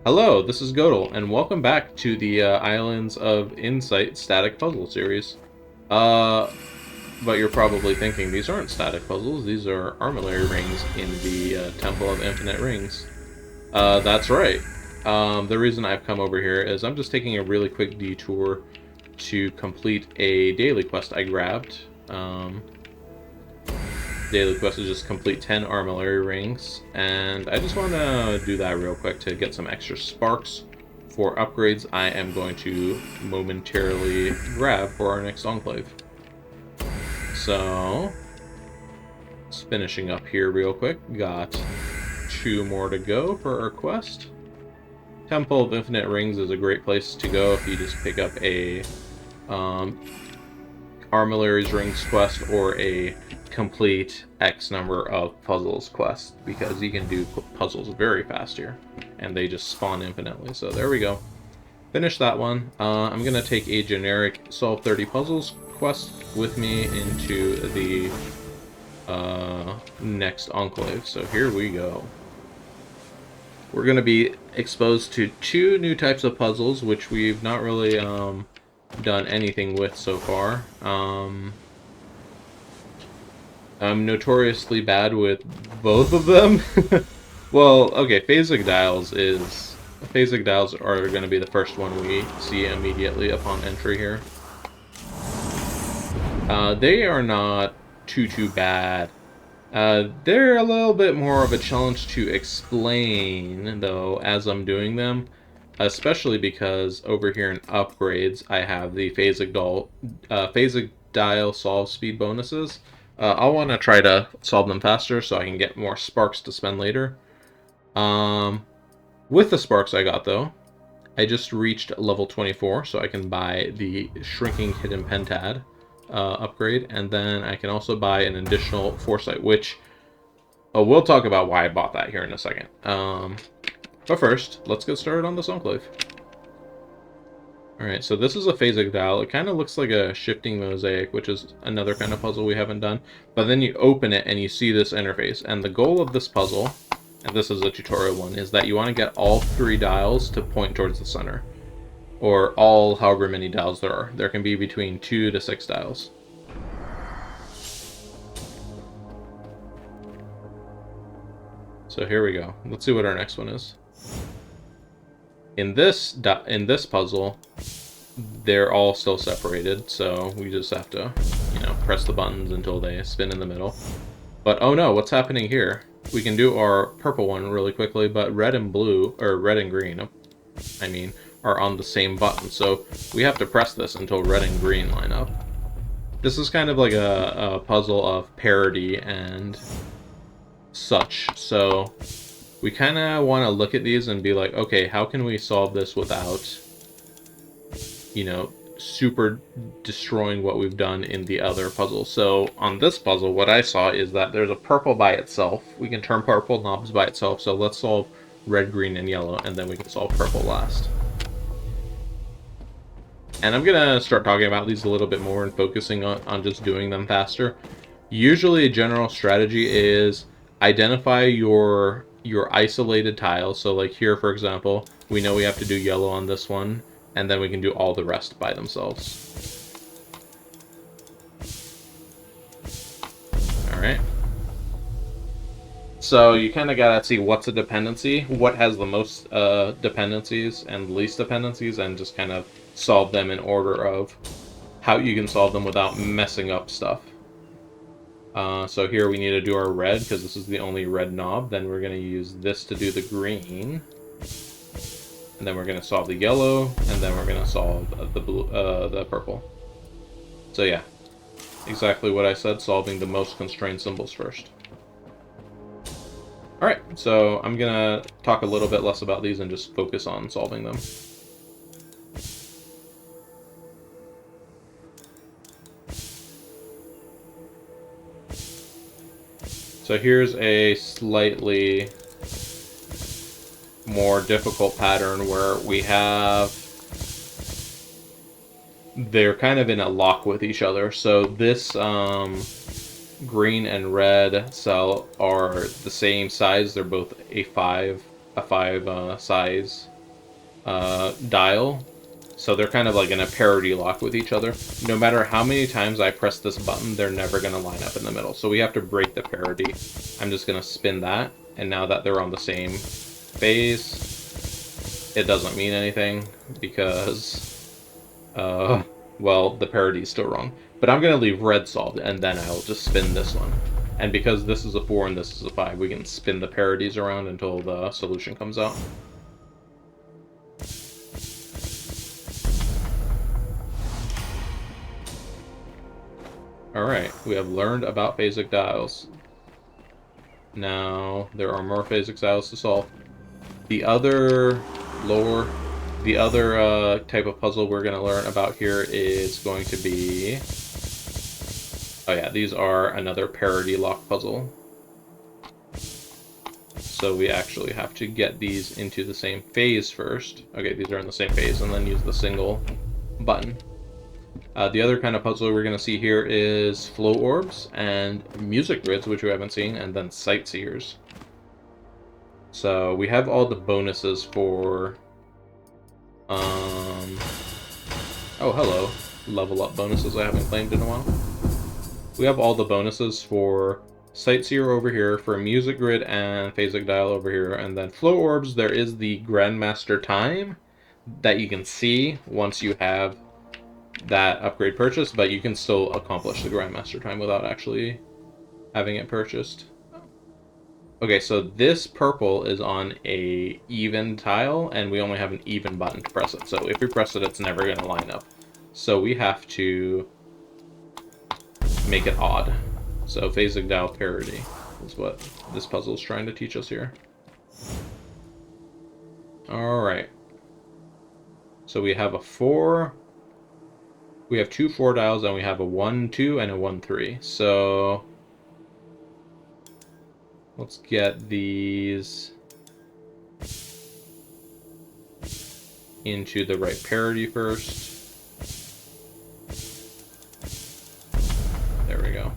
Hello, this is Godel, and welcome back to the Islands of Inisght static puzzle series. Uh, but you're probably thinking, these aren't static puzzles, these are armillary rings in the Temple of Infinite Rings. That's right. The reason I've come over here is I'm just taking a really quick detour to complete a daily quest I grabbed. Daily quest is just complete 10 armillary rings, and I just want to do that real quick to get some extra sparks for upgrades I am going to momentarily grab for our next enclave. So, just finishing up here real quick, got 2 more to go for our quest. Temple of Infinite Rings is a great place to go if you just pick up a Armillary's Rings quest or a complete X number of puzzles quest, because you can do puzzles very fast here and they just spawn infinitely. So there we go. Finish that one. I'm gonna take a generic solve 30 puzzles quest with me into the next enclave. So here we go. We're gonna be exposed to 2 new types of puzzles which we've not really done anything with so far. I'm notoriously bad with both of them. Well, okay, phasic dials are going to be the first one we see immediately upon entry here. They are not too bad. They're a little bit more of a challenge to explain, though, as I'm doing them. Especially because over here in upgrades, I have the phasic dial solve speed bonuses. I'll want to try to solve them faster so I can get more sparks to spend later. With the sparks I got, though, I just reached level 24, so I can buy the Shrinking Hidden Pentad upgrade, and then I can also buy an additional Foresight, which we'll talk about why I bought that here in a second. But first, let's get started on this enclave. Alright, so this is a phasic dial. It kind of looks like a shifting mosaic, which is another kind of puzzle we haven't done. But then you open it and you see this interface. And the goal of this puzzle, and this is a tutorial one, is that you want to get all 3 dials to point towards the center. Or all however many dials there are. There can be between 2 to 6 dials. So here we go. Let's see what our next one is. In this puzzle, they're all still separated, so we just have to, press the buttons until they spin in the middle. But oh no, what's happening here? We can do our purple one really quickly, but red and blue, or red and green, I mean, are on the same button, so we have to press this until red and green line up. This is kind of like a puzzle of parity and such, so we kind of want to look at these and be like, okay, how can we solve this without, super destroying what we've done in the other puzzle. So on this puzzle, what I saw is that there's a purple by itself. We can turn purple knobs by itself, so let's solve red, green, and yellow, and then we can solve purple last. And I'm going to start talking about these a little bit more and focusing on just doing them faster. Usually a general strategy is identify your isolated tiles. So like here, for example, we know we have to do yellow on this one, and then we can do all the rest by themselves. Alright. So you kind of gotta see what's a dependency, what has the most dependencies and least dependencies, and just kind of solve them in order of how you can solve them without messing up stuff. So here we need to do our red, because this is the only red knob. Then we're going to use this to do the green. And then we're going to solve the yellow, and then we're going to solve the blue, the purple. So yeah, exactly what I said, solving the most constrained symbols first. Alright, so I'm going to talk a little bit less about these and just focus on solving them. So here's a slightly more difficult pattern where they're kind of in a lock with each other. So this green and red cell are the same size. They're both a 5 size dial. So they're kind of like in a parity lock with each other. No matter how many times I press this button, they're never going to line up in the middle. So we have to break the parity. I'm just going to spin that. And now that they're on the same phase, it doesn't mean anything because, well, the parity is still wrong. But I'm going to leave red solved, and then I'll just spin this one. And because this is a 4 and this is a 5, we can spin the parities around until the solution comes out. Alright, we have learned about phasic dials. Now, there are more phasic dials to solve. The other type of puzzle we're going to learn about here is going to be... Oh yeah, these are another parity lock puzzle. So we actually have to get these into the same phase first. Okay, these are in the same phase, and then use the single button. The other kind of puzzle we're going to see here is flow orbs and music grids, which we haven't seen, and then sightseers. So we have all the bonuses for... Oh, hello. Level up bonuses I haven't claimed in a while. We have all the bonuses for sightseer over here, for music grid and phasic dial over here, and then flow orbs. There is the Grandmaster time that you can see once you have that upgrade purchased, but you can still accomplish the Grandmaster time without actually having it purchased. Okay, so this purple is on a even tile, and we only have an even button to press it. So if we press it, it's never going to line up. So we have to make it odd. So phasic dial parity is what this puzzle is trying to teach us here. Alright. So we have a 4... We have 2 4 dials, and we have a 1 2 and a 1 3. So let's get these into the right parity first. There we go.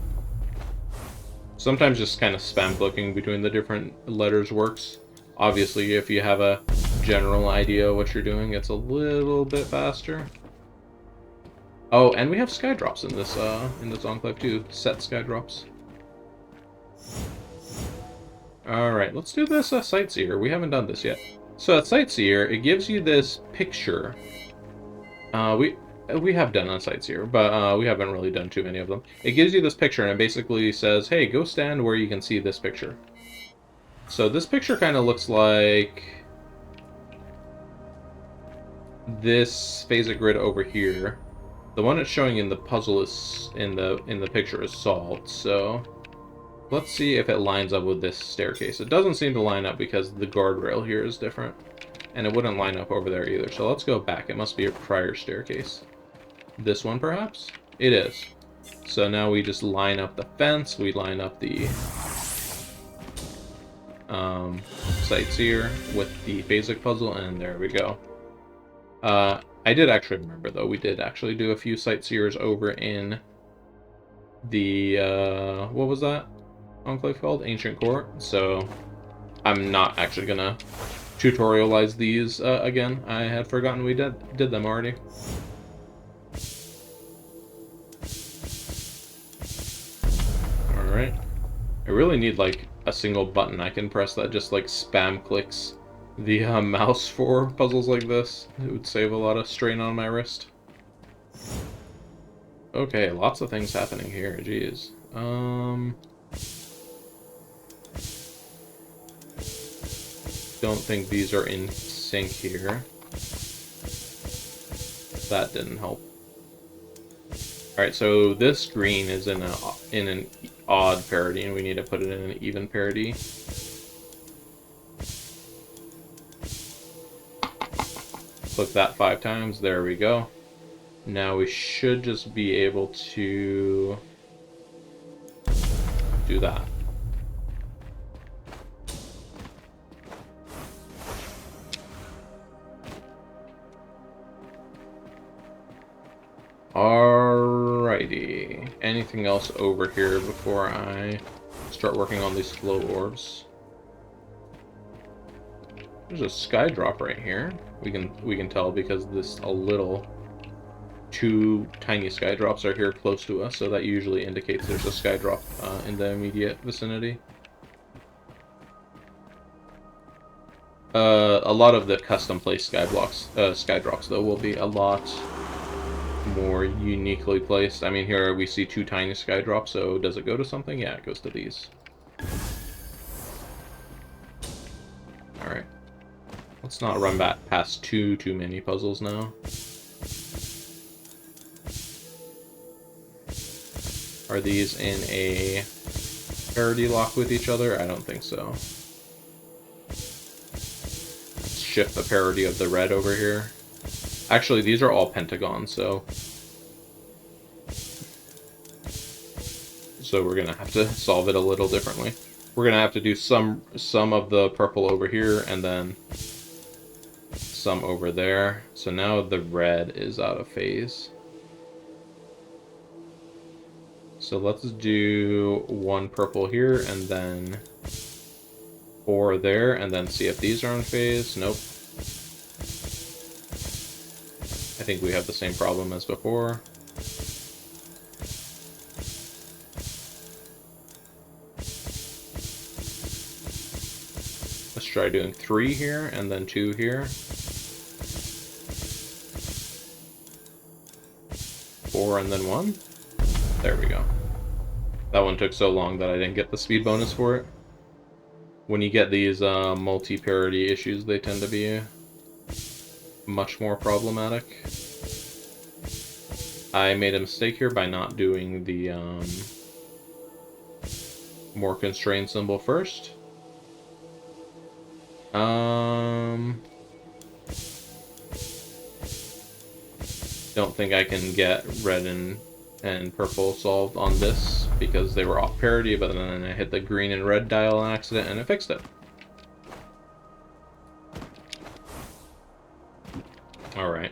Sometimes just kind of spam clicking between the different letters works. Obviously, if you have a general idea what you're doing, it's a little bit faster. Oh, and we have sky drops in this enclave too. Set sky drops. Alright, let's do this sightseer. We haven't done this yet. So at sightseer, it gives you this picture. We have done a sightseer, but we haven't really done too many of them. It gives you this picture, and it basically says, hey, go stand where you can see this picture. So this picture kind of looks like this phasic grid over here. The one it's showing in the puzzle is in the picture is solved, so let's see if it lines up with this staircase. It doesn't seem to line up because the guardrail here is different, and it wouldn't line up over there either. So let's go back. It must be a prior staircase. This one, perhaps? It is. So now we just line up the fence. We line up the sightseer with the phasic puzzle, and there we go. I did actually remember, though, we did actually do a few sightseers over in the, what was that enclave called? Ancient Court. So I'm not actually gonna tutorialize these again. I had forgotten we did them already. Alright. I really need, like, a single button I can press that just, like, spam clicks the mouse for puzzles like this. It would save a lot of strain on my wrist. Okay, lots of things happening here, jeez. Don't think these are in sync here. That didn't help. Alright, so this green is in an odd parity, and we need to put it in an even parity. Click that 5 times, there we go. Now we should just be able to do that. Alrighty. Anything else over here before I start working on these flow orbs? There's a sky drop right here. We can tell because this a little two tiny sky drops are here close to us, so that usually indicates there's a sky drop in the immediate vicinity. A lot of the custom placed sky drops though will be a lot more uniquely placed. I mean, here we see two tiny sky drops, so does it go to something? Yeah, it goes to these. Alright. Let's not run back past too many puzzles now. Are these in a parity lock with each other? I don't think so. Let's shift the parity of the red over here. Actually, these are all pentagons, so we're gonna have to solve it a little differently. We're gonna have to do some of the purple over here and then some over there. So now the red is out of phase. So let's do one purple here and then 4 there and then see if these are in phase. Nope. I think we have the same problem as before. Let's try doing 3 here and then 2 here. 4 and then 1. There we go. That one took so long that I didn't get the speed bonus for it. When you get these multi-parity issues, they tend to be much more problematic. I made a mistake here by not doing the more constrained symbol first. Don't think I can get red and purple solved on this because they were off parity, but then I hit the green and red dial on accident and it fixed it. Alright.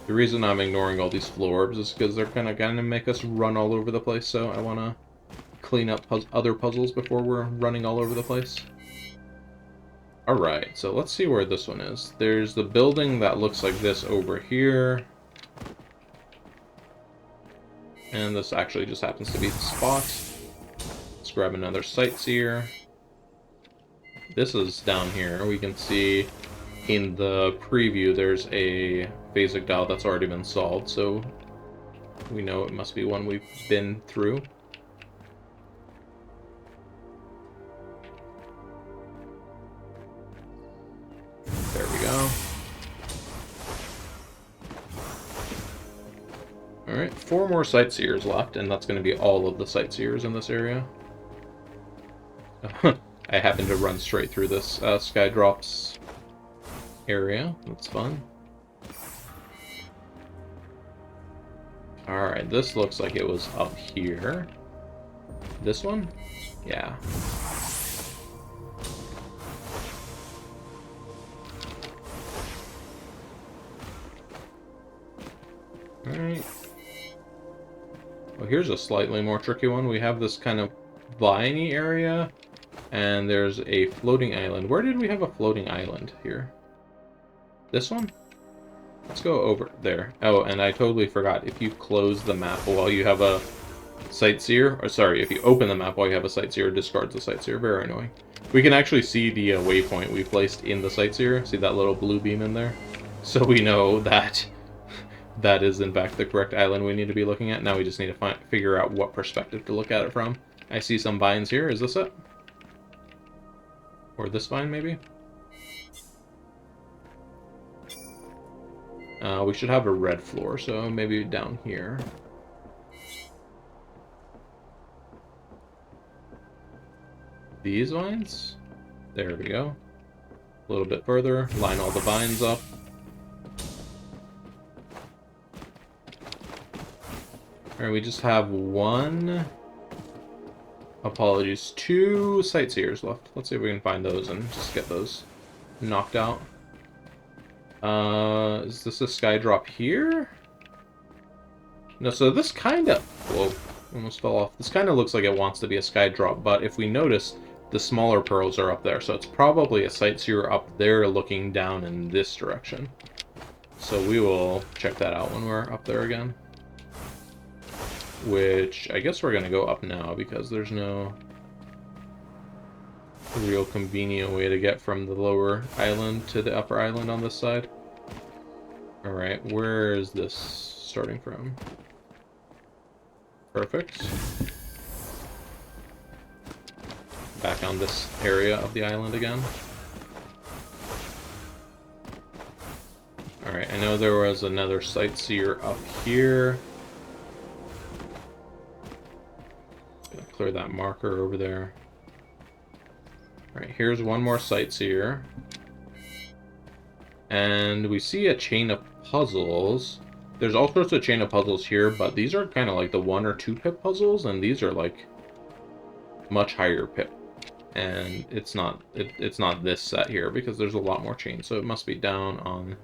The reason I'm ignoring all these florbs is because they're gonna make us run all over the place, so I want to clean up other puzzles before we're running all over the place. Alright, so let's see where this one is. There's the building that looks like this over here. And this actually just happens to be the spot. Let's grab another sightseer. This is down here. We can see in the preview there's a phasic dial that's already been solved, so we know it must be one we've been through. There we go. Alright, 4 more sightseers left, and that's going to be all of the sightseers in this area. I happen to run straight through this sky drops area. That's fun. Alright, this looks like it was up here. This one? Yeah. Alright. Well, here's a slightly more tricky one. We have this kind of viney area, and there's a floating island. Where did we have a floating island here? This one? Let's go over there. Oh, and I totally forgot. If you close the map while you have a sightseer, or sorry, if you open the map while you have a sightseer, it discards the sightseer. Very annoying. We can actually see the waypoint we placed in the sightseer. See that little blue beam in there? So we know that that is in fact the correct island we need to be looking at. Now we just need to figure out what perspective to look at it from. I see some vines here. Is this it? Or this vine, maybe? We should have a red floor, so maybe down here. These vines? There we go. A little bit further. Line all the vines up. Alright, we just have one... Apologies, 2 sightseers left. Let's see if we can find those and just get those knocked out. Is this a sky drop here? No, so this kind of... Whoa, almost fell off. This kind of looks like it wants to be a sky drop, but if we notice, The smaller pearls are up there, so it's probably a sightseer up there looking down in this direction. So we will check that out when we're up there again. Which, I guess we're going to go up now, because there's no real convenient way to get from the lower island to the upper island on this side. Alright, where is this starting from? Perfect. Back on this area of the island again. Alright, I know there was another sightseer up here. Gonna clear that marker over there. Alright, here's one more sightseer. And we see a chain of puzzles. There's all sorts of chain of puzzles here, but these are kind of like the 1 or 2 pip puzzles, and these are like much higher pip. And it's not this set here because there's a lot more chain, so it must be down on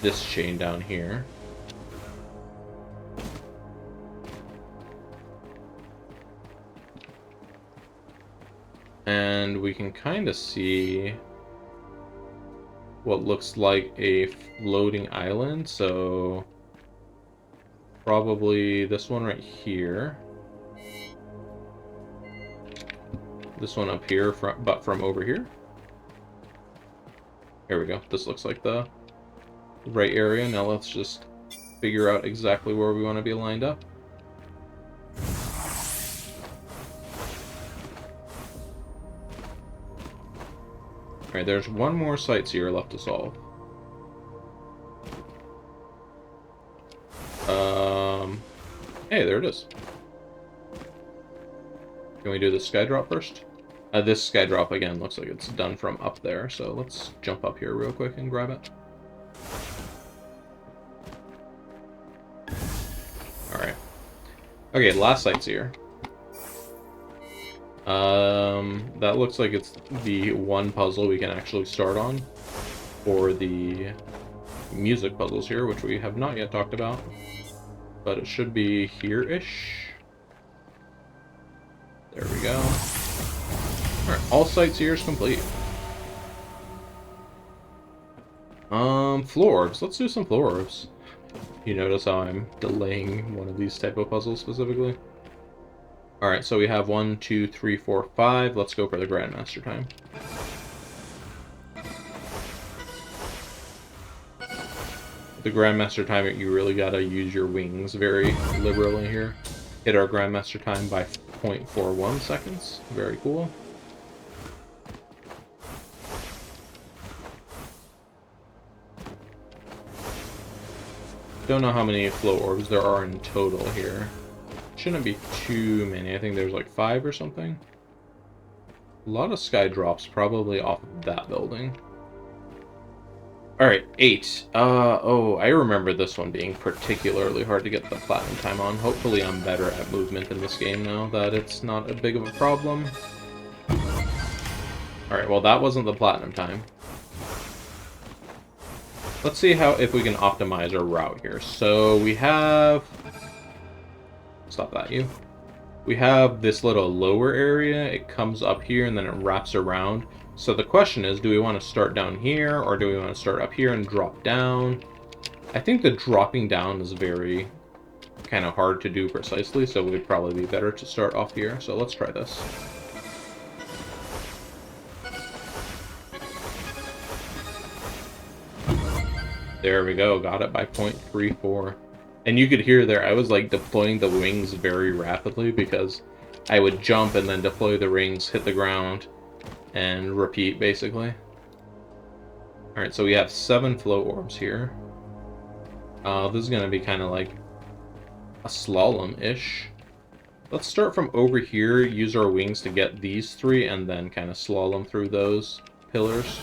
this chain down here. And we can kind of see what looks like a floating island, so probably this one right here. This one up here, but from over here. Here we go. This looks like the right area. Now let's just figure out exactly where we want to be lined up. Alright, there's one more sightseer left to solve. Hey, there it is. Can we do the sky drop first? This sky drop, again, looks like it's done from up there, so let's jump up here real quick and grab it. Alright. Okay, last sightseer. That looks like it's the one puzzle we can actually start on for the music puzzles here, which we have not yet talked about. But it should be here-ish. There we go. Alright, all sightseers complete. Floor orbs. Let's do some floor orbs. You notice how I'm delaying one of these type of puzzles specifically? Alright, so we have 1, 2, 3, 4, 5. Let's go for the Grandmaster time. The Grandmaster time, you really gotta use your wings very liberally here. Hit our Grandmaster time by 0.41 seconds. Very cool. Don't know how many flow orbs there are in total here. Shouldn't be too many. I think there's like 5 or something. A lot of sky drops probably off of that building. Alright, 8. Oh, I remember this one being particularly hard to get the platinum time on. Hopefully I'm better at movement in this game now that it's not a big of a problem. Alright, well that wasn't the platinum time. Let's see if we can optimize our route here. So we have... Stop that, you. We have this little lower area. It comes up here and then it wraps around. So the question is, do we want to start down here or do we want to start up here and drop down? I think the dropping down is very kind of hard to do precisely, so it would probably be better to start off here. So let's try this. There we go, got it by 0.34. And you could hear there, I was like deploying the wings very rapidly because I would jump and then deploy the rings, hit the ground, and repeat basically. Alright, so we have 7 flow orbs here. This is going to be kind of like a slalom-ish. Let's start from over here, use our wings to get these 3, and then kind of slalom through those pillars.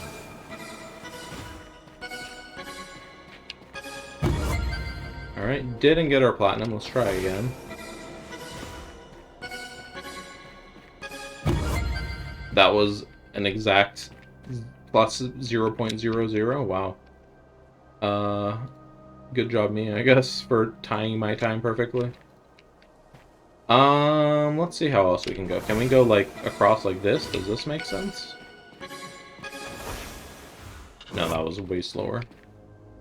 Alright, didn't get our platinum. Let's try again. That was an exact plus 0.00. Wow. Good job me, I guess, for tying my time perfectly. Let's see how else we can go. Can we go, like, across like this? Does this make sense? No, that was way slower.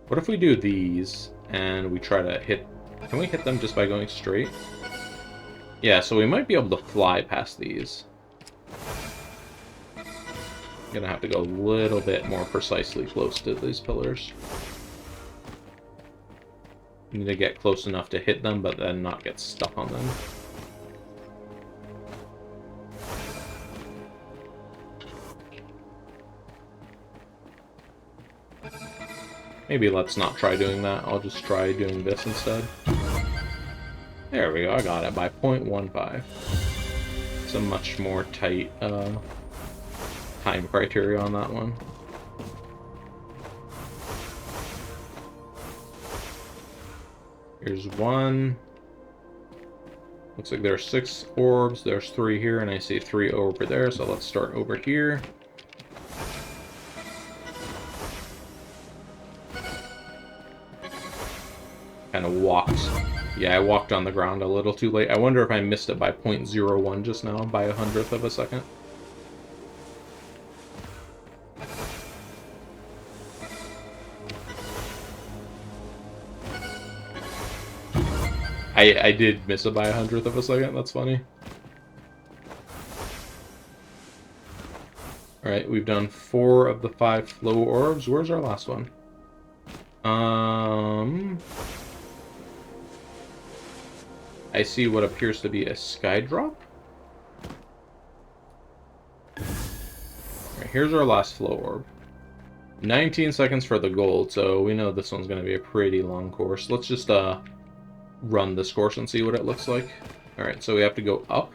What if we do these, and we try to hit... Can we hit them just by going straight? Yeah, so we might be able to fly past these. I'm gonna have to go a little bit more precisely close to these pillars. Need to get close enough to hit them, but then not get stuck on them. Maybe let's not try doing that. I'll just try doing this instead. There we go. I got it by 0.15. It's a much more tight time criteria on that one. Here's one. Looks like there are 6 orbs. There's 3 here, and I see 3 over there. So let's start over here. Kind of walked. Yeah, I walked on the ground a little too late. I wonder if I missed it by 0.01 just now, by a hundredth of a second. I did miss it by a hundredth of a second. That's funny. Alright, we've done 4 of the 5 flow orbs. Where's our last one? I see what appears to be a sky drop. Alright, here's our last flow orb. 19 seconds for the gold, so we know this one's going to be a pretty long course. Let's just run this course and see what it looks like. Alright, so we have to go up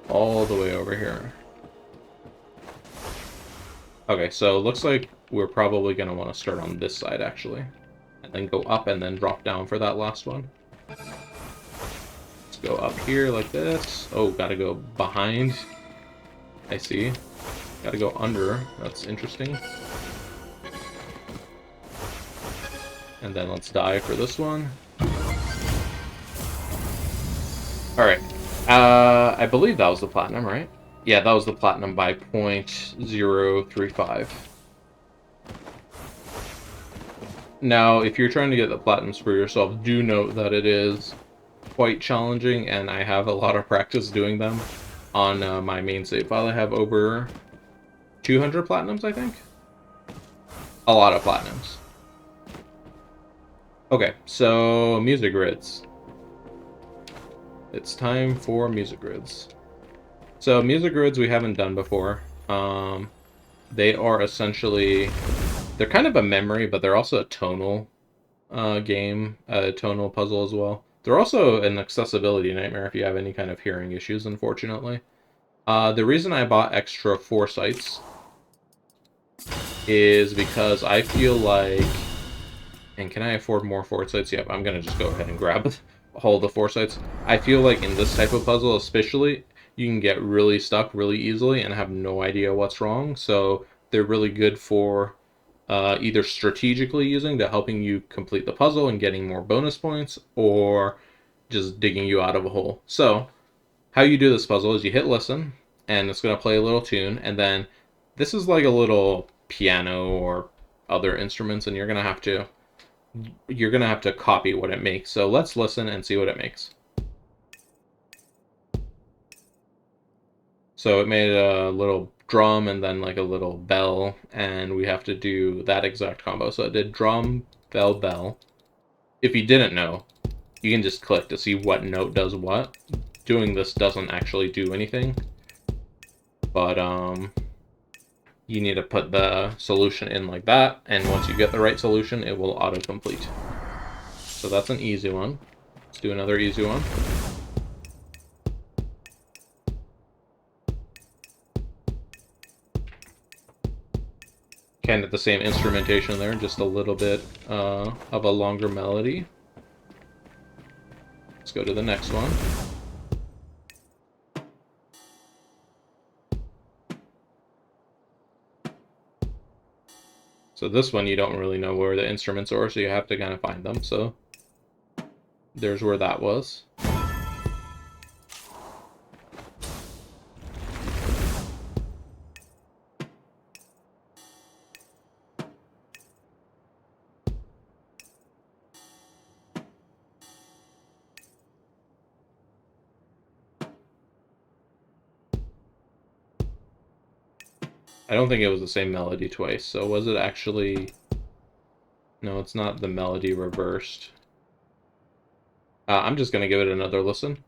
all the way over here. Okay, so it looks like we're probably going to want to start on this side, actually. And then go up and then drop down for that last one. Let's go up here like this. Oh, gotta go behind. I see. Gotta go under. That's interesting. And then let's dive for this one. Alright. I believe that was the platinum, right? Yeah, that was the platinum by 0.035. Now, if you're trying to get the platinums for yourself, do note that it is quite challenging, and I have a lot of practice doing them on my main save file. I have over 200 platinums, I think. A lot of platinums. Okay, so music grids. It's time for music grids. So music grids we haven't done before. They are essentially, they're kind of a memory, but they're also a tonal game, a tonal puzzle as well. They're also an accessibility nightmare if you have any kind of hearing issues, unfortunately. The reason I bought extra foresights is because I feel like, and can I afford more foresights? Yep, I'm gonna just go ahead and grab all the foresights. I feel like in this type of puzzle especially, you can get really stuck really easily and have no idea what's wrong, so they're really good for either strategically using to helping you complete the puzzle and getting more bonus points, or just digging you out of a hole. So, how you do this puzzle is you hit listen, and it's going to play a little tune, and then this is like a little piano or other instruments, and you're going to have to copy what it makes. So let's listen and see what it makes. So it made a little drum and then like a little bell, and we have to do that exact combo. So it did drum, bell, bell. If you didn't know, you can just click to see what note does what. Doing this doesn't actually do anything, but you need to put the solution in like that, and once you get the right solution, it will autocomplete. So that's an easy one. Let's do another easy one. Kind of the same instrumentation there, just a little bit of a longer melody. Let's go to the next one. So this one you don't really know where the instruments are, so you have to kind of find them. So there's where that was. I don't think it was the same melody twice, so was it actually... No, it's not the melody reversed. I'm just going to give it another listen.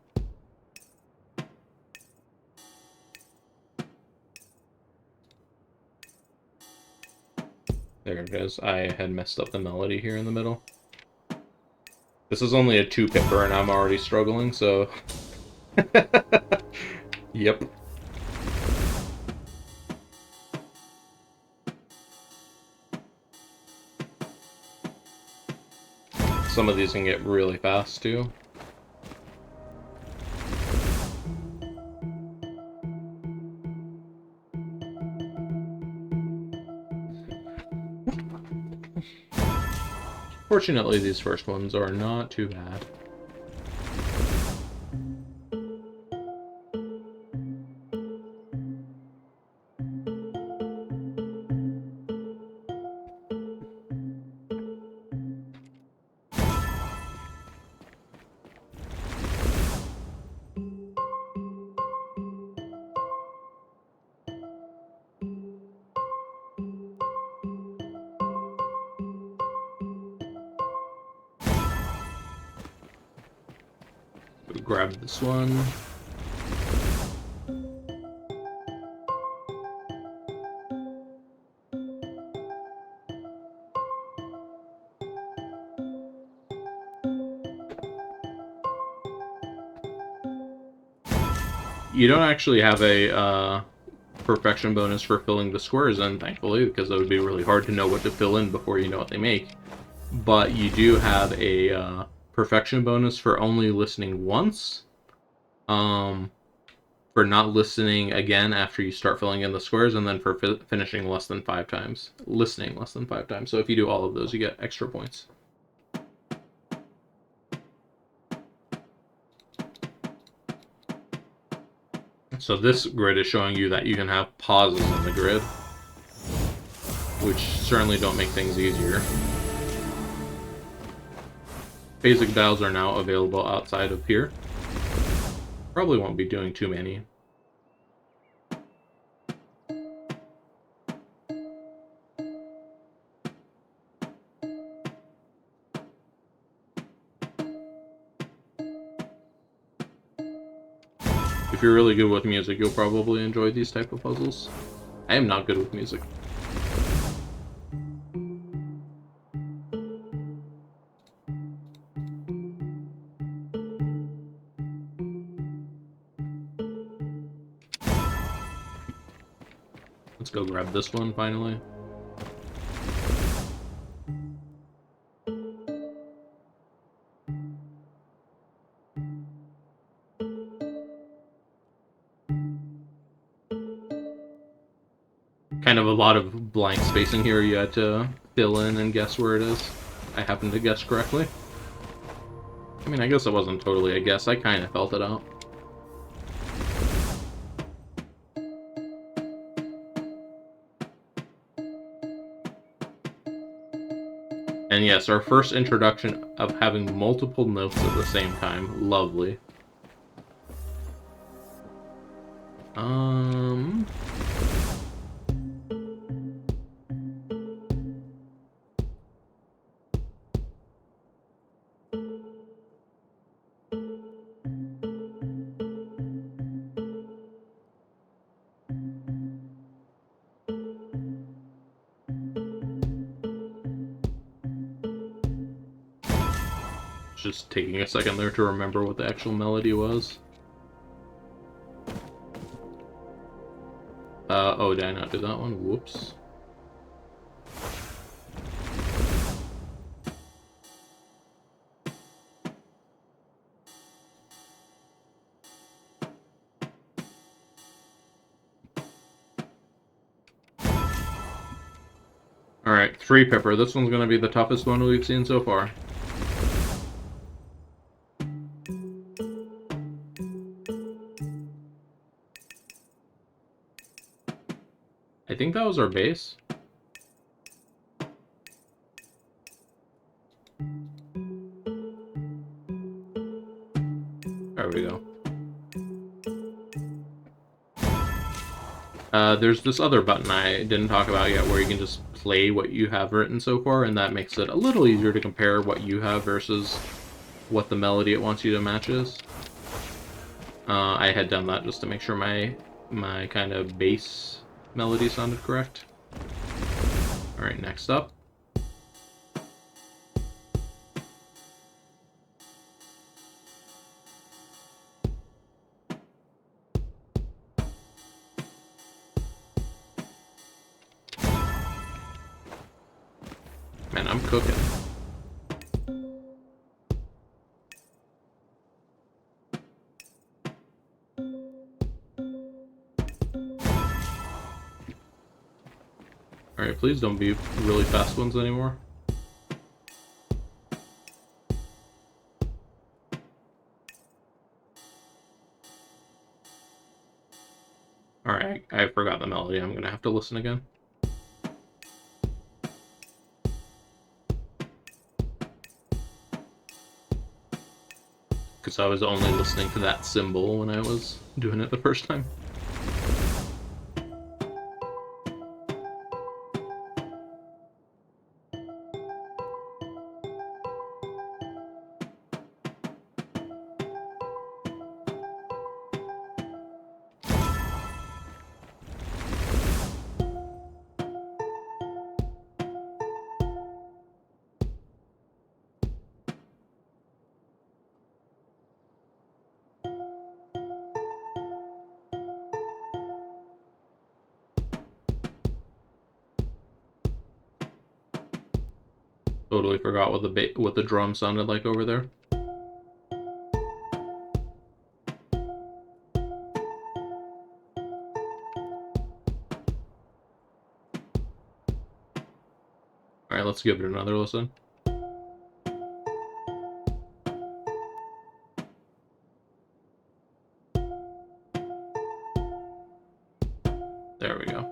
There it is. I had messed up the melody here in the middle. This is only a 2-pipper and I'm already struggling, so... Yep. Some of these can get really fast, too. Fortunately, these first ones are not too bad. Grab this one. You don't actually have a perfection bonus for filling the squares in, thankfully, because it would be really hard to know what to fill in before you know what they make. But you do have a perfection bonus for only listening once. For not listening again after you start filling in the squares, and then for finishing less than 5 times. Listening less than 5 times. So if you do all of those, you get extra points. So this grid is showing you that you can have pauses in the grid, which certainly don't make things easier. Phasic dials are now available outside of here. Probably won't be doing too many. If you're really good with music, you'll probably enjoy these type of puzzles. I am not good with music. Let's go grab this one finally. Kind of a lot of blank spacing here. You had to fill in and guess where it is. I happened to guess correctly. I mean, I guess it wasn't totally a guess. I kind of felt it out. And yes, our first introduction of having multiple notes at the same time. Lovely. Just taking a second there to remember what the actual melody was. Oh, did I not do that one? Whoops. Alright, 3-pipper. This one's gonna be the toughest one we've seen so far. I think that was our base. There we go. There's this other button I didn't talk about yet where you can just play what you have written so far, and that makes it a little easier to compare what you have versus what the melody it wants you to match is. I had done that just to make sure my kind of bass melody sounded correct. Alright, next up. Man, I'm cooking. Alright, please don't be really fast ones anymore. Alright, I forgot the melody. I'm gonna have to listen again. Because I was only listening to that cymbal when I was doing it the first time. Totally forgot what the drum sounded like over there. Alright, let's give it another listen. There we go.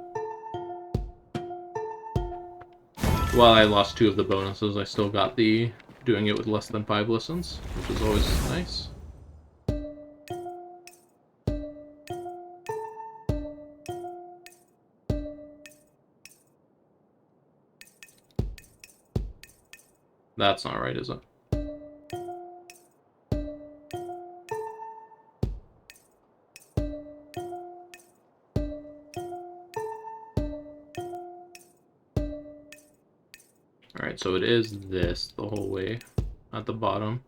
While I lost 2 of the bonuses, I still got the doing it with less than 5 listens, which is always nice. That's not right, is it? Alright, so it is this the whole way at the bottom.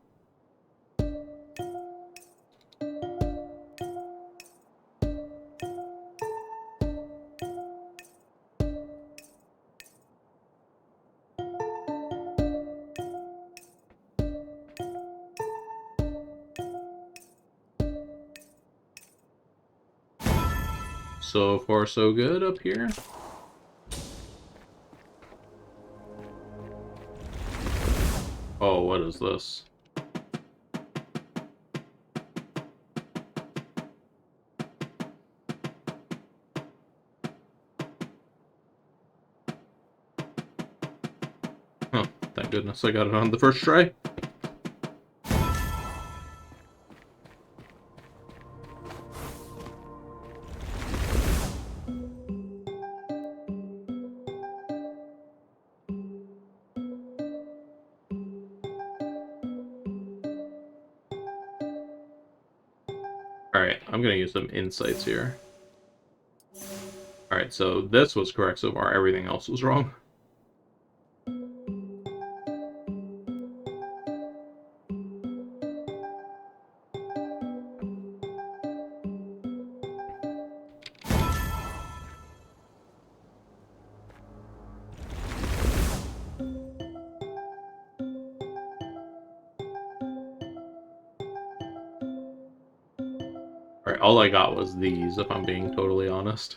So far, so good up here. Oh, what is this? Huh, thank goodness I got it on the first try. Alright, I'm gonna use some insights here. Alright, so this was correct so far, everything else was wrong. Alright, all I got was these, if I'm being totally honest.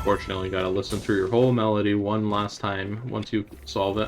Fortunately, gotta listen through your whole melody one last time once you solve it.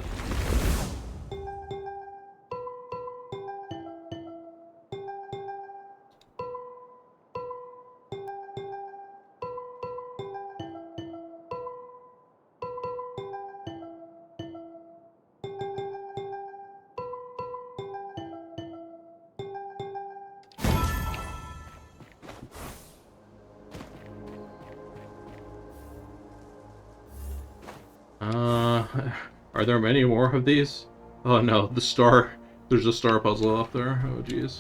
Are there many more of these? Oh no, the star. There's a star puzzle up there. Oh jeez.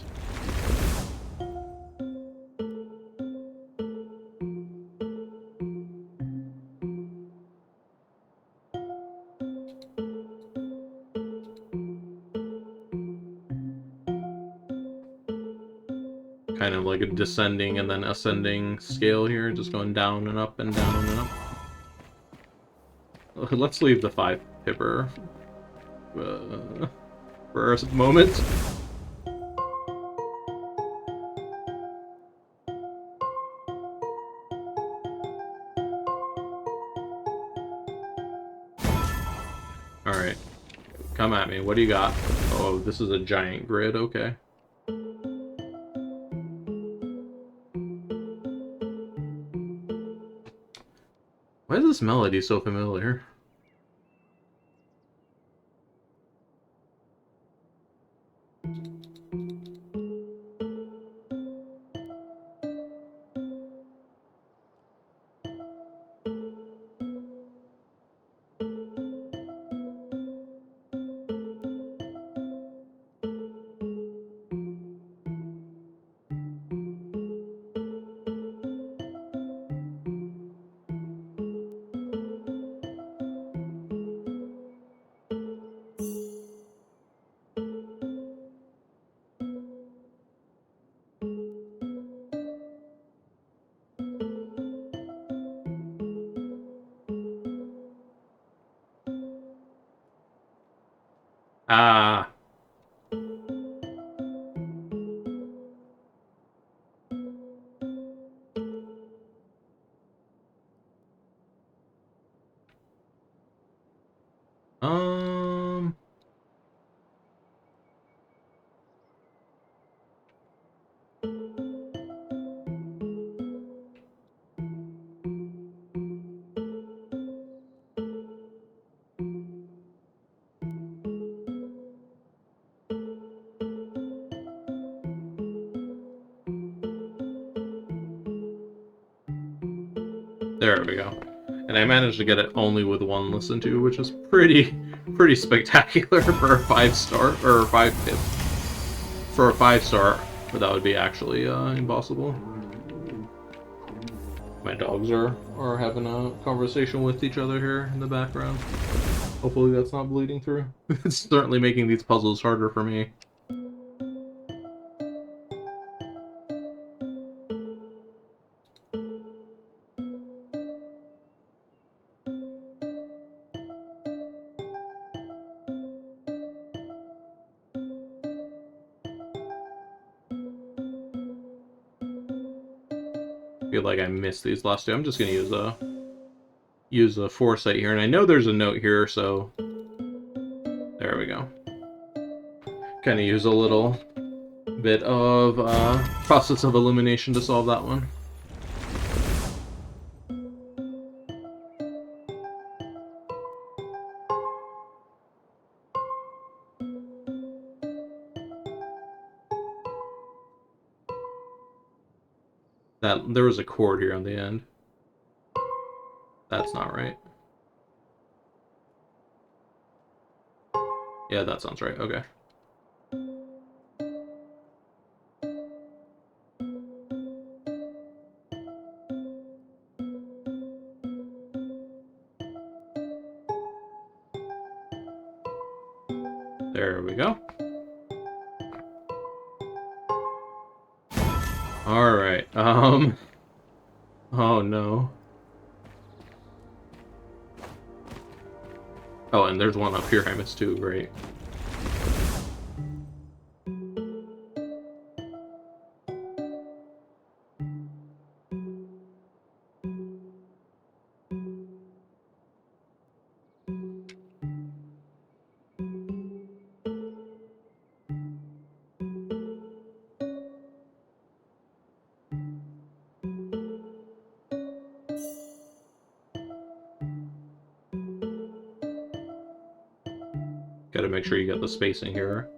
Kind of like a descending and then ascending scale here, just going down and up and down and up. Let's leave the 5 pipper for a moment. Alright, come at me. What do you got? Oh, this is a giant grid, okay. Why is this melody so familiar? Ah. Um... There we go. And I managed to get it only with 1 listen to, which is pretty spectacular for a 5-star, or 5 pip. For a 5-star, but that would be actually impossible. My dogs are having a conversation with each other here in the background. Hopefully that's not bleeding through. It's certainly making these puzzles harder for me. I feel like I missed these last 2. I'm just gonna use a foresight here, and I know there's a note here, so there we go. Kind of use a little bit of process of elimination to solve that one. That there was a chord here on the end. That's not right. Yeah, that sounds right. Okay. There we go. Alright, oh no. Oh, and there's one up here I missed too, great. Gotta make sure you get the spacing here.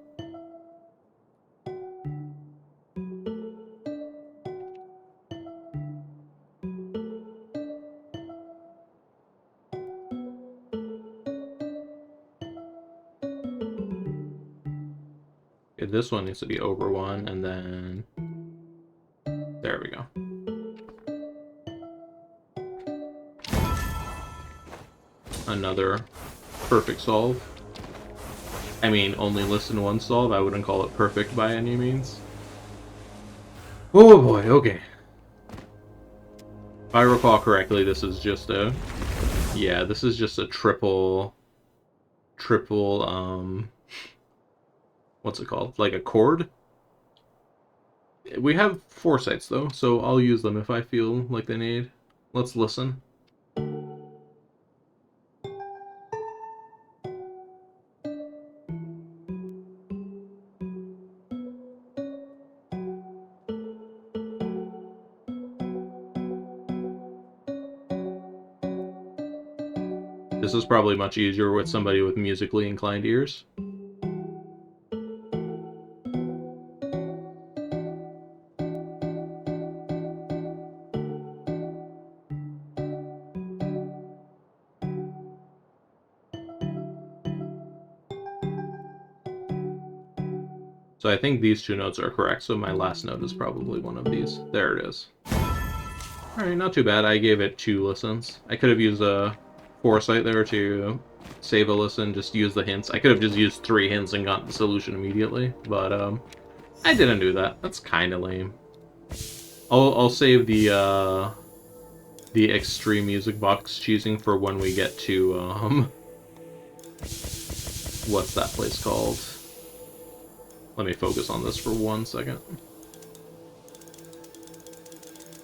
this one needs to be over 1, and then... There we go. Another perfect solve. I mean, only listen one solve. I wouldn't call it perfect by any means. Oh boy, okay. If I recall correctly, this is just a... Yeah, this is just a triple... What's it called? Like a chord? We have 4 sites though, so I'll use them if I feel like they need. Let's listen. This is probably much easier with somebody with musically inclined ears. So I think these 2 notes are correct, so my last note is probably one of these. There it is. Alright, not too bad. I gave it 2 listens. I could have used a foresight there to save a listen, just use the hints. I could have just used 3 hints and got the solution immediately, but I didn't do that. That's kind of lame. I'll save the extreme music box choosing for when we get to what's that place called? Let me focus on this for 1 second.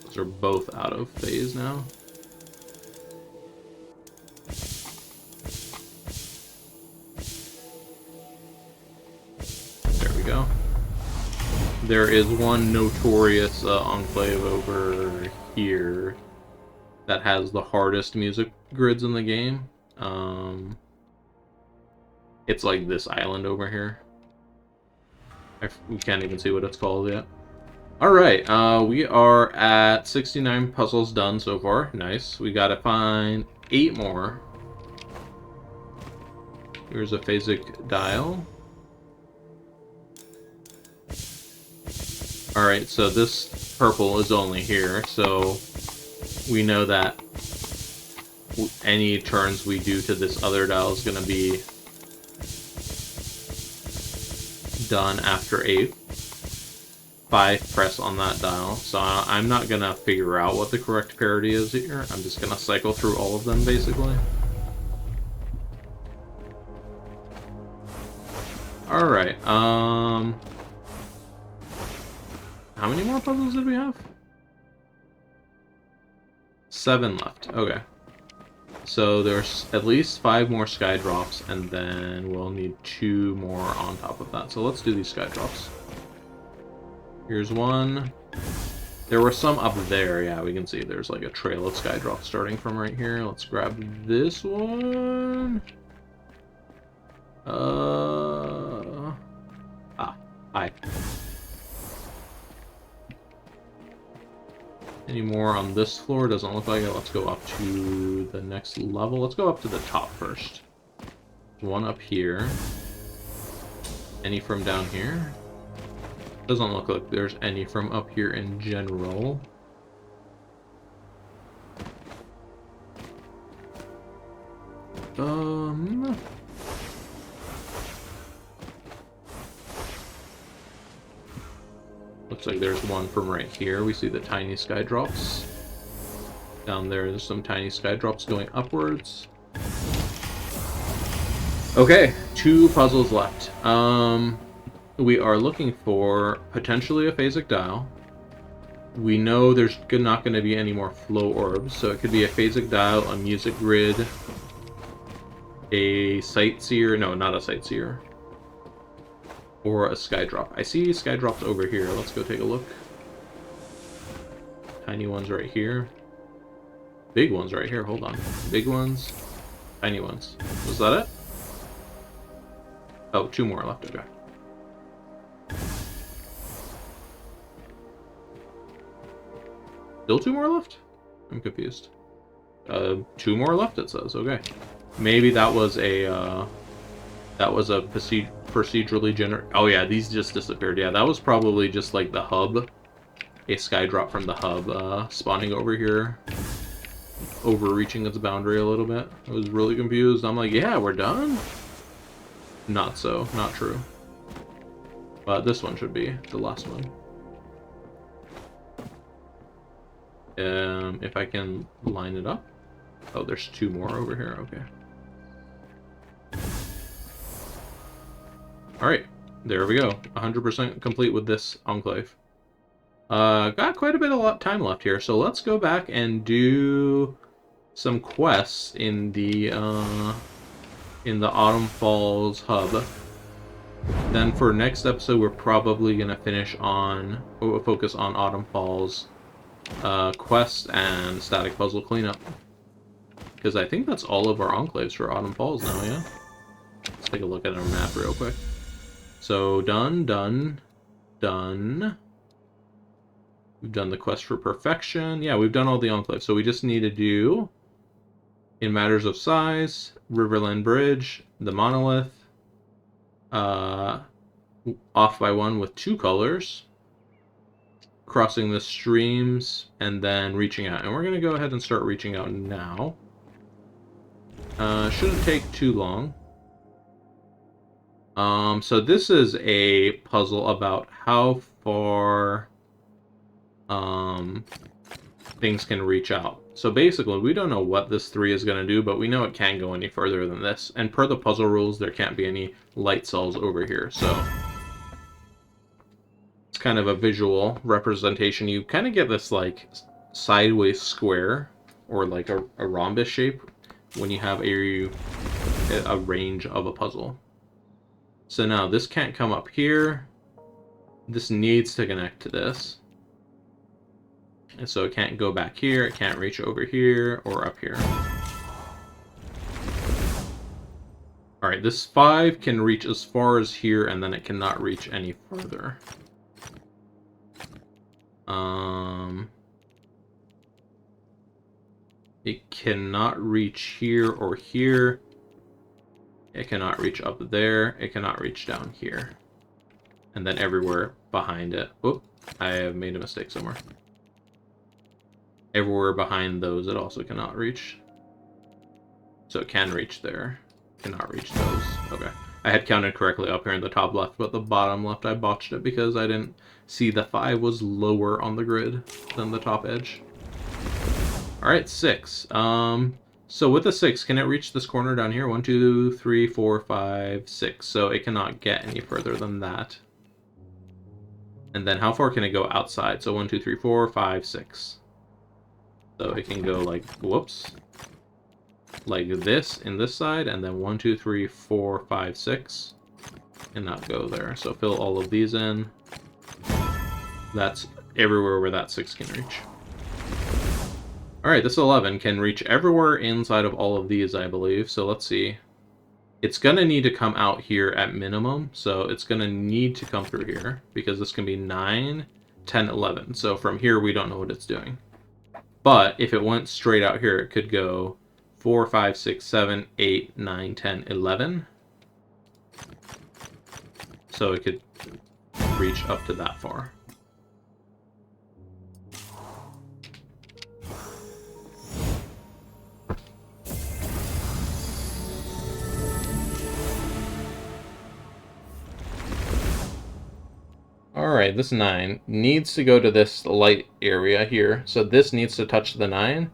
Those are both out of phase now. There we go. There is one notorious enclave over here that has the hardest music grids in the game. It's like this island over here. We can't even see what it's called yet. Alright, we are at 69 puzzles done so far. Nice. We gotta find 8 more. Here's a phasic dial. Alright, so this purple is only here, so we know that any turns we do to this other dial is gonna be done after 8. 5 press on that dial, so I'm not gonna figure out what the correct parity is here. I'm just gonna cycle through all of them basically. Alright, how many more puzzles did we have? 7 left, okay. So there's at least 5 more sky drops, and then we'll need 2 more on top of that. So let's do these sky drops. Here's one. There were some up there, yeah, we can see there's like a trail of sky drops starting from right here. Let's grab this one. Hi. Any more on this floor? Doesn't look like it. Let's go up to the next level. Let's go up to the top first. One up here. Any from down here? Doesn't look like there's any from up here in general. Looks like there's one from right here. We see the tiny sky drops. Down there's some tiny sky drops going upwards. Okay, 2 puzzles left. We are looking for potentially a phasic dial. We know there's not going to be any more flow orbs, so it could be a phasic dial, a music grid, a sightseer, no, not a sightseer, or a sky drop. I see sky drops over here. Let's go take a look. Tiny ones right here. Big ones right here. Hold on. Big ones. Tiny ones. Was that it? Oh, 2 more left. Okay. Still 2 more left? I'm confused. 2 more left, it says. Okay. Maybe that was a procedurally generate. Oh yeah, these just disappeared. Yeah, that was probably just like the hub, a sky drop from the hub spawning over here, overreaching its boundary a little bit. I was really confused. I'm like, yeah, we're done? Not so, not true. But this one should be the last one. If I can line it up. Oh, there's 2 more over here. Okay. Alright, there we go. 100% complete with this enclave. Got quite a bit of time left here, so let's go back and do some quests in the Autumn Falls hub. Then for next episode, we're probably gonna focus on Autumn Falls quest and static puzzle cleanup. Because I think that's all of our enclaves for Autumn Falls now, yeah? Let's take a look at our map real quick. So, done. We've done the quest for perfection. Yeah, we've done all the enclaves. So we just need to do, in matters of size, Riverland Bridge, the monolith, off by 1 with 2 colors, crossing the streams, and then reaching out. And we're going to go ahead and start reaching out now. Shouldn't take too long. So this is a puzzle about how far things can reach out. So basically, we don't know what this 3 is going to do, but we know it can't go any further than this. And per the puzzle rules, there can't be any light cells over here, so it's kind of a visual representation. You kind of get this, like, sideways square, or like a rhombus shape, when you have a range of a puzzle. So now, this can't come up here. This needs to connect to this. And so it can't go back here, it can't reach over here, or up here. Alright, this 5 can reach as far as here, and then it cannot reach any further. It cannot reach here or here. It cannot reach up there. It cannot reach down here. And then everywhere behind it. Whoop, I have made a mistake somewhere. Everywhere behind those it also cannot reach. So it can reach there. Cannot reach those. Okay. I had counted correctly up here in the top left, but the bottom left I botched it because I didn't see the 5 was lower on the grid than the top edge. Alright, 6. So with the 6, can it reach this corner down here? 1, 2, 3, 4, 5, 6. So it cannot get any further than that. And then how far can it go outside? So 1, 2, 3, 4, 5, 6. So it can go like, whoops, like this in this side, and then 1, 2, 3, 4, 5, 6, and not go there. So fill all of these in. That's everywhere where that 6 can reach. Alright, this 11 can reach everywhere inside of all of these, I believe. So let's see. It's going to need to come out here at minimum. So it's going to need to come through here, because this can be 9, 10, 11. So from here, we don't know what it's doing. But if it went straight out here, it could go 4, 5, 6, 7, 8, 9, 10, 11. So it could reach up to that far. Alright, this 9 needs to go to this light area here. So this needs to touch the 9,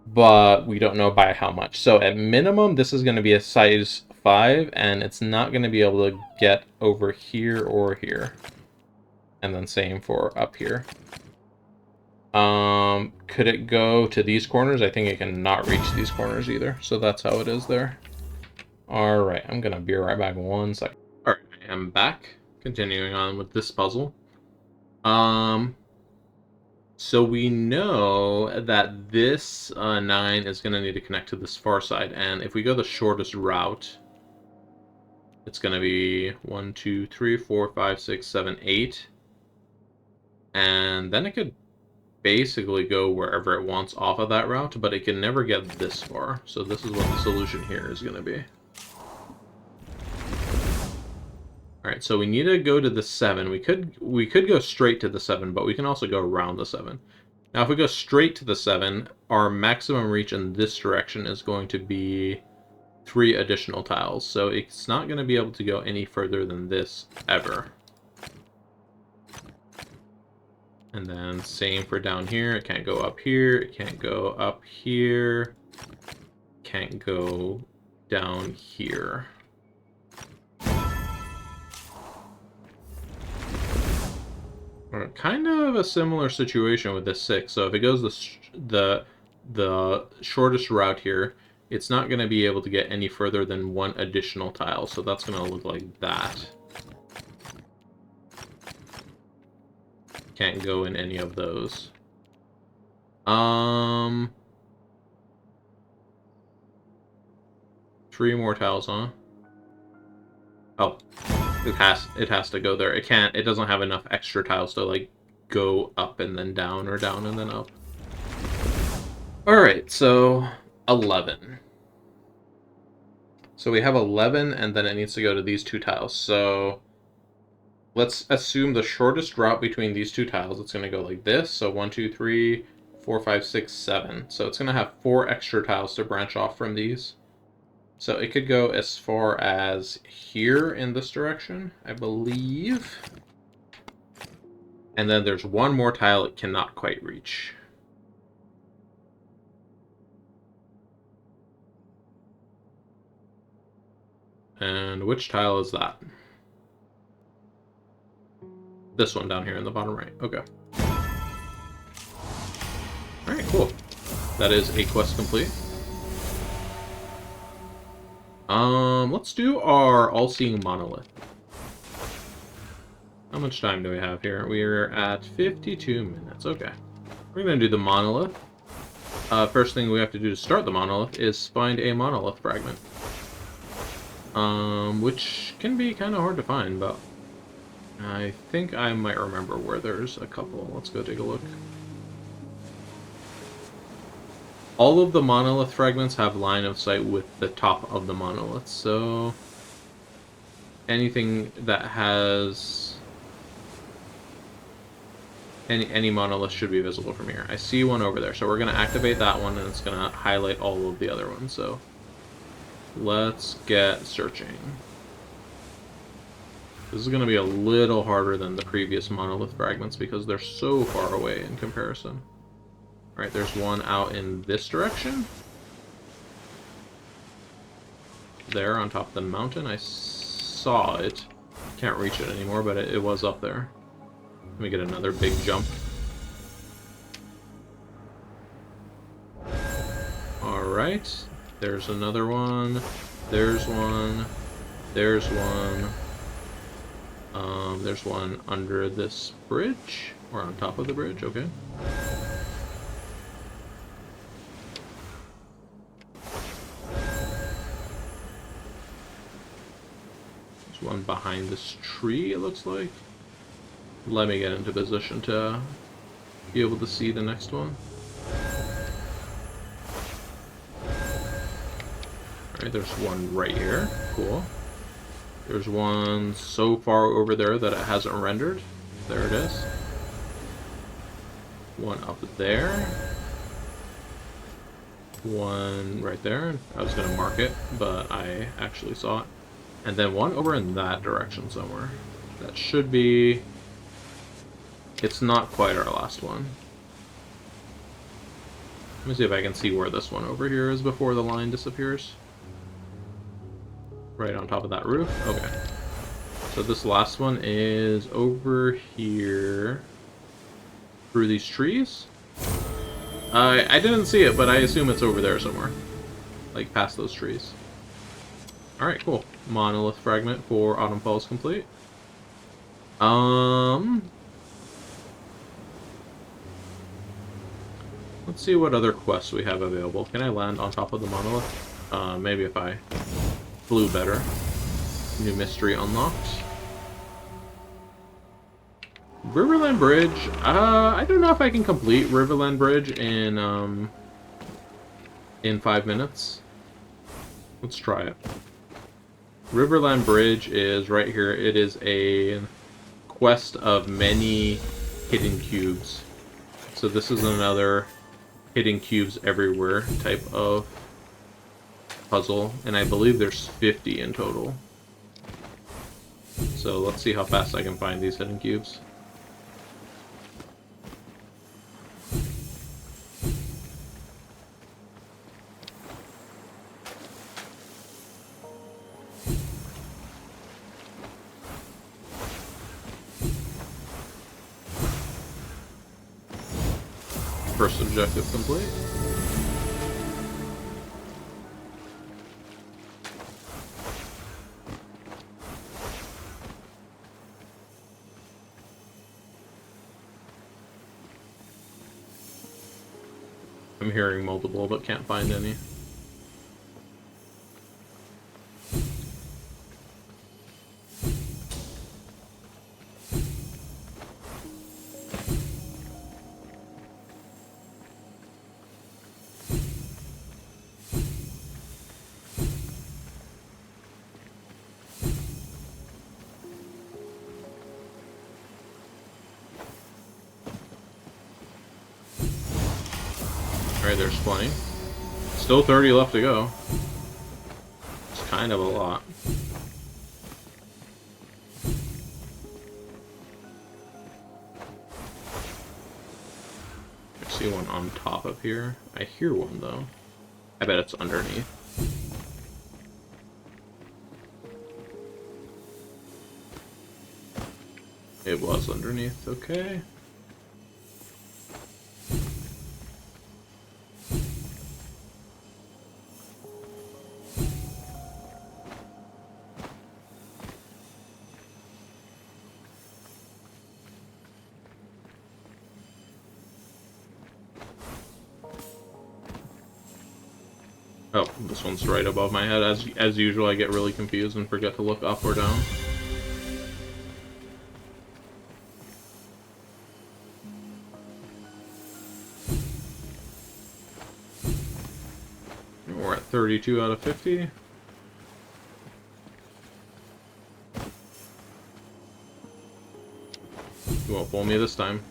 but we don't know by how much. So at minimum, this is going to be a size 5, and it's not going to be able to get over here or here. And then same for up here. Could it go to these corners? I think it cannot reach these corners either. So that's how it is there. Alright, I'm going to be right back 1 second. Alright, I am back. Continuing on with this puzzle. So we know that this 9 is going to need to connect to this far side, and if we go the shortest route, it's going to be 1, 2, 3, 4, 5, 6, 7, 8. And then it could basically go wherever it wants off of that route, but it can never get this far. So this is what the solution here is going to be. Alright, so we need to go to the 7. We could go straight to the 7, but we can also go around the 7. Now, if we go straight to the 7, our maximum reach in this direction is going to be 3 additional tiles. So it's not going to be able to go any further than this ever. And then same for down here. It can't go up here. It can't go up here. Can't go down here. Kind of a similar situation with this 6. So if it goes the shortest route here, it's not going to be able to get any further than 1 additional tile. So that's going to look like that. Can't go in any of those. 3 more tiles, huh? Oh. It has to go there. It doesn't have enough extra tiles to like go up and then down or down and then up. Alright, so 11. So we have 11 and then it needs to go to these 2 tiles. So let's assume the shortest route between these 2 tiles, it's going to go like this. So 1, 2, 3, 4, 5, 6, 7. So it's going to have 4 extra tiles to branch off from these. So it could go as far as here in this direction, I believe. And then there's 1 more tile it cannot quite reach. And which tile is that? This one down here in the bottom right. Okay. Alright, cool. That is a quest complete. Let's do our all-seeing monolith. How much time do we have here? We're at 52 minutes. Okay. We're going to do the monolith. First thing we have to do to start the monolith is find a monolith fragment. Which can be kind of hard to find, but I think I might remember where there's a couple. Let's go take a look. All of the monolith fragments have line of sight with the top of the monolith, so anything that has any monolith should be visible from here. I see one over there, so we're going to activate that one, and it's going to highlight all of the other ones. So let's get searching. This is going to be a little harder than the previous monolith fragments because they're so far away in comparison. Alright, there's one out in this direction. There, on top of the mountain. I saw it. Can't reach it anymore, but it was up there. Let me get another big jump. Alright, there's another one. There's one. There's one. There's one under this bridge. Or on top of the bridge, okay. One behind this tree, it looks like. Let me get into position to be able to see the next one. Alright, there's one right here. Cool. There's one so far over there that it hasn't rendered. There it is. One up there. One right there. I was going to mark it, but I actually saw it. And then one over in that direction somewhere. That should be... It's not quite our last one. Let me see if I can see where this one over here is before the line disappears. Right on top of that roof? Okay. So this last one is over here. Through these trees? I didn't see it, but I assume it's over there somewhere. Like past those trees. Alright, cool. Monolith fragment for Autumn Falls complete. Let's see what other quests we have available. Can I land on top of the monolith? Maybe if I flew better. New mystery unlocked. Riverland Bridge. I don't know if I can complete Riverland Bridge in 5 minutes. Let's try it. Riverland Bridge is right here. It is a quest of many hidden cubes. So this is another hidden cubes everywhere type of puzzle, and I believe there's 50 in total. So let's see how fast I can find these hidden cubes. First objective complete. I'm hearing multiple, but can't find any. Alright, there's 20. Still 30 left to go. It's kind of a lot. I see one on top of here. I hear one though. I bet it's underneath. It was underneath, okay. Oh, this one's right above my head. As usual, I get really confused and forget to look up or down. We're at 32 out of 50. You won't fool me this time.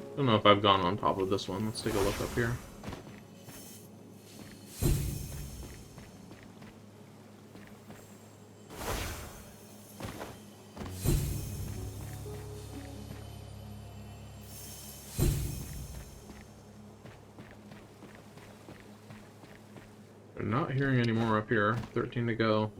I don't know if I've gone on top of this one. Let's take a look up here. I'm not hearing any more up here. 13 to go.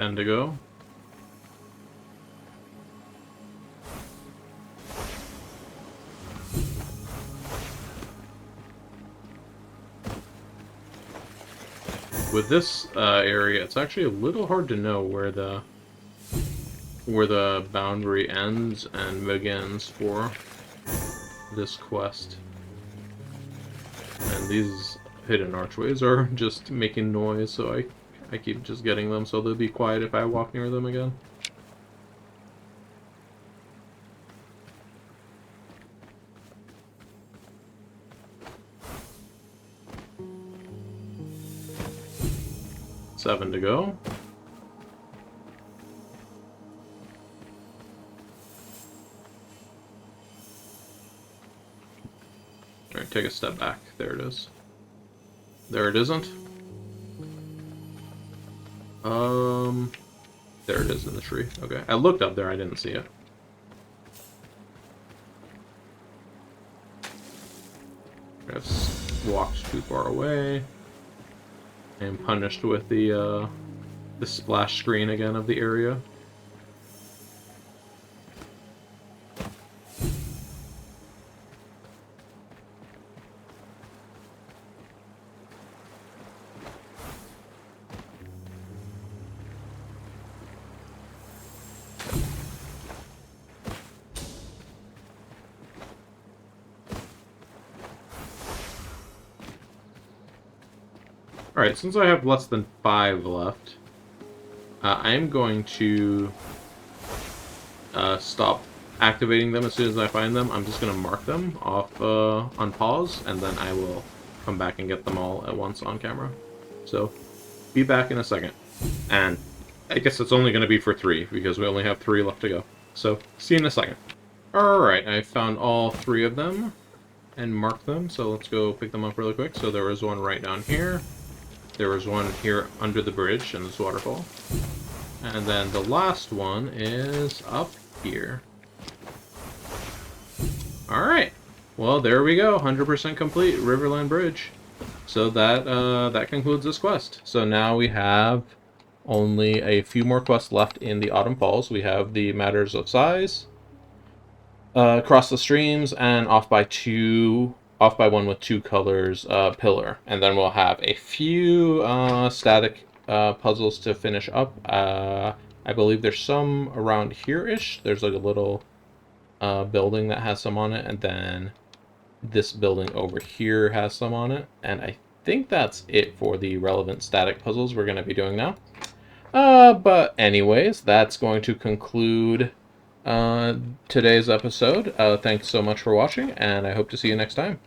And to go. With this area, it's actually a little hard to know where the boundary ends and begins for this quest. And these hidden archways are just making noise, so I keep just getting them so they'll be quiet if I walk near them again. Seven to go. Alright, take a step back. There it is. There it isn't. There it is in the tree. Okay, I looked up there, I didn't see it. too far away. I am punished with the splash screen again of the area. Alright, since I have less than 5 left, I am going to stop activating them as soon as I find them. I'm just going to mark them off on pause, and then I will come back and get them all at once on camera. So, be back in a second. And I guess it's only going to be for 3, because we only have 3 left to go. So, see you in a second. Alright, I found all 3 of them and marked them, so let's go pick them up really quick. So there was one right down here. There was one here under the bridge in this waterfall. And then the last one is up here. Alright. Well, there we go. 100% complete Riverland Bridge. So that concludes this quest. So now we have only a few more quests left in the Autumn Falls. We have the Matters of Size, Across the Streams, and Off by One with 2 colors, Pillar. And then we'll have a few static puzzles to finish up. I believe there's some around here-ish. There's like a little building that has some on it, and then this building over here has some on it. And I think that's it for the relevant static puzzles we're going to be doing now. But anyways, that's going to conclude today's episode. Thanks so much for watching, and I hope to see you next time.